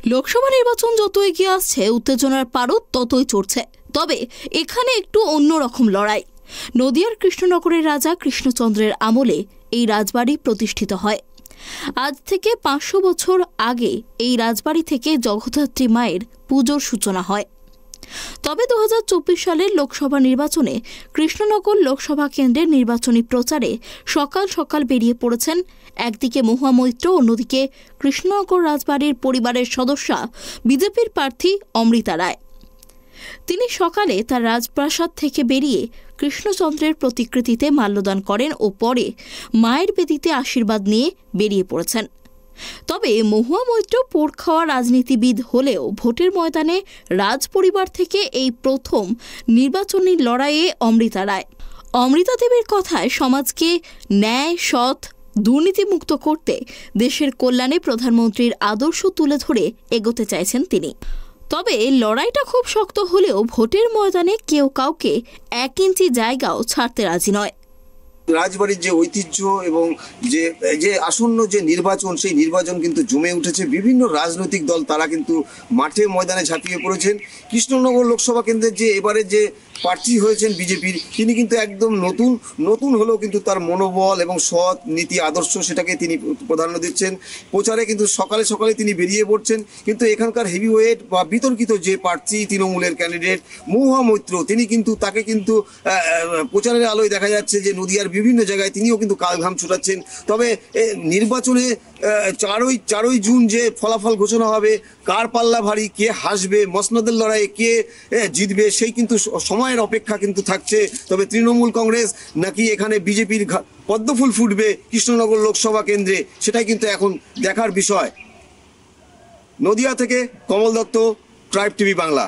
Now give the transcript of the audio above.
লোকসভা নির্বাচন যত এগিয়ে আসছে উত্তেজনার পারদ ততই চড়ছে। তবে এখানে একটু অন্যরকম লড়াই। নদিয়ার কৃষ্ণনগরের রাজা কৃষ্ণচন্দ্রের আমলে এই রাজবাড়ি প্রতিষ্ঠিত হয়। আজ থেকে 500 বছর আগে এই রাজবাড়ি থেকে জগদ্ধাত্রী মায়ের পুজোর সূচনা হয়। তবে 2024 সালের লোকসভা নির্বাচনে কৃষ্ণনগর লোকসভা কেন্দ্রের নির্বাচনী প্রচারে সকাল সকাল বেরিয়ে পড়েছেন একদিকে মহুয়া মৈত্র, অন্যদিকে কৃষ্ণনগর রাজবাড়ির পরিবারের সদস্যা বিজেপির প্রার্থী অমৃতা রায়। তিনি সকালে তার রাজপ্রাসাদ থেকে বেরিয়ে কৃষ্ণচন্দ্রের প্রতিকৃতিতে মাল্যদান করেন ও পরে মায়ের বেদিতে আশীর্বাদ নিয়ে বেরিয়ে পড়েছেন। তবে মহুয়া মৈত্র পোড় খাওয়া রাজনীতিবিদ হলেও ভোটের ময়দানে রাজ পরিবার থেকে এই প্রথম নির্বাচনী লড়াইয়ে অমৃতা রায়। অমৃতা দেবীর কথায় সমাজকে ন্যায়, সৎ, দুর্নীতিমুক্ত করতে দেশের কল্যাণে প্রধানমন্ত্রীর আদর্শ তুলে ধরে এগোতে চাইছেন তিনি। তবে লড়াইটা খুব শক্ত হলেও ভোটের ময়দানে কেউ কাউকে 1 ইঞ্চি জায়গাও ছাড়তে রাজি নয়। রাজবাড়ির যে ঐতিহ্য এবং যে আসন্ন যে নির্বাচন, সেই নির্বাচন কিন্তু জমে উঠেছে। বিভিন্ন রাজনৈতিক দল তারা কিন্তু মাঠে ময়দানে ঝাঁপিয়ে পড়েছেন। কৃষ্ণনগর লোকসভা কেন্দ্রের যে এবারে যে প্রার্থী হয়েছেন বিজেপির, তিনি কিন্তু একদম নতুন হলেও কিন্তু তার মনোবল এবং সৎ নীতি আদর্শ সেটাকে তিনি প্রাধান্য দিচ্ছেন। প্রচারে কিন্তু সকালে সকালে তিনি বেরিয়ে পড়ছেন। কিন্তু এখানকার হেভিওয়েট বা বিতর্কিত যে প্রার্থী তৃণমূলের ক্যান্ডিডেট মহুয়া মৈত্র, তিনি কিন্তু তাকে কিন্তু প্রচারের আলোয় দেখা যাচ্ছে যে নদিয়ার বিভিন্ন জায়গায় তিনিও কিন্তু কালঘাম ছুটাচ্ছেন। তবে নির্বাচনে 4ই জুন যে ফলাফল ঘোষণা হবে, কার পাল্লা ভারী, কে হাসবে, মসনদের লড়াইয়ে কে জিতবে, সেই কিন্তু সময়ের অপেক্ষা কিন্তু থাকছে। তবে তৃণমূল কংগ্রেস নাকি এখানে বিজেপির পদ্মফুল ফুটবে কৃষ্ণনগর লোকসভা কেন্দ্রে, সেটাই কিন্তু এখন দেখার বিষয়। নদিয়া থেকে কমল দত্ত, ট্রাইব টিভি বাংলা।